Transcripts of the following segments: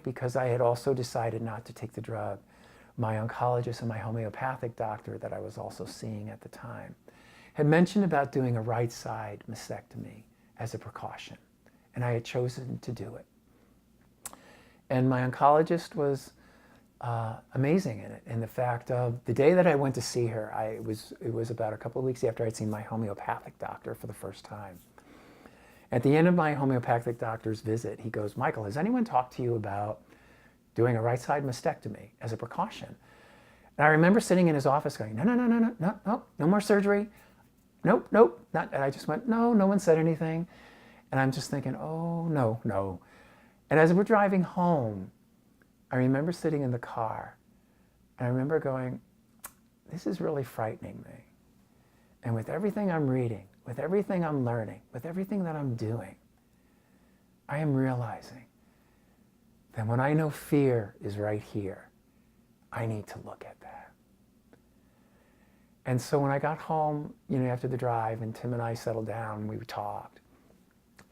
because I had also decided not to take the drug, my oncologist and my homeopathic doctor that I was also seeing at the time had mentioned about doing a right side mastectomy as a precaution, and I had chosen to do it. And my oncologist was amazing in it, in the fact of the day that I went to see her, it was about a couple of weeks after I'd seen my homeopathic doctor for the first time. At the end of my homeopathic doctor's visit, he goes, "Michael, has anyone talked to you about doing a right side mastectomy as a precaution?" And I remember sitting in his office going, no, no, no, no, no, no, no, no more surgery. Nope, nope, not. And I just went, no, no one said anything. And I'm just thinking, oh, no, no. And as we're driving home, I remember sitting in the car, and I remember going, this is really frightening me. And with everything I'm reading, with everything I'm learning, with everything that I'm doing, I am realizing that when I know fear is right here, I need to look at that. And so when I got home, after the drive, and Tim and I settled down, and we talked,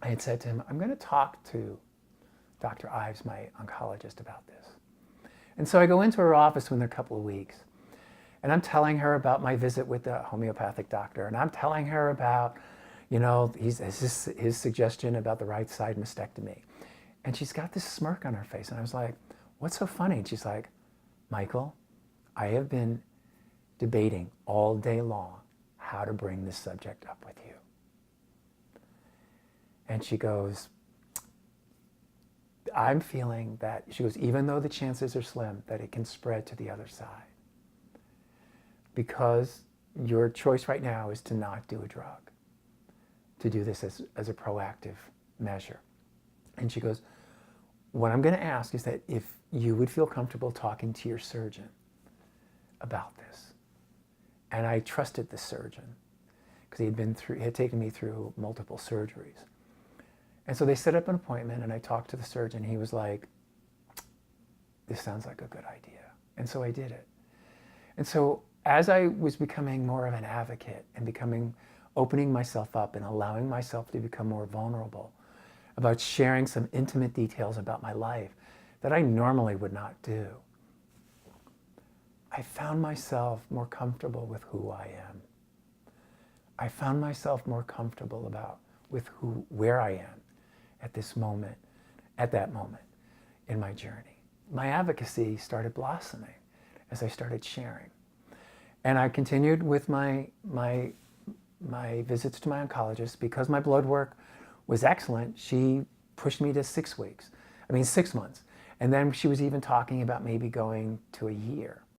I had said to him, I'm going to talk to Dr. Ives, my oncologist, about this. And so I go into her office within a couple of weeks, and I'm telling her about my visit with the homeopathic doctor, and I'm telling her about, his suggestion about the right side mastectomy. And she's got this smirk on her face, and I was like, what's so funny? And she's like, Michael, I have been debating all day long how to bring this subject up with you. And she goes, I'm feeling that, she goes, even though the chances are slim, that it can spread to the other side. Because your choice right now is to not do a drug, to do this as a proactive measure. And she goes, what I'm going to ask is that if you would feel comfortable talking to your surgeon about this. And I trusted the surgeon because he had taken me through multiple surgeries. And so they set up an appointment, and I talked to the surgeon. He was like, this sounds like a good idea. And so I did it. And so as I was becoming more of an advocate and opening myself up and allowing myself to become more vulnerable about sharing some intimate details about my life that I normally would not do, I found myself more comfortable with who I am. I found myself more comfortable where I am at that moment in my journey. My advocacy started blossoming as I started sharing. And I continued with my visits to my oncologist. Because my blood work was excellent, she pushed me to 6 months. And then she was even talking about maybe going to a year.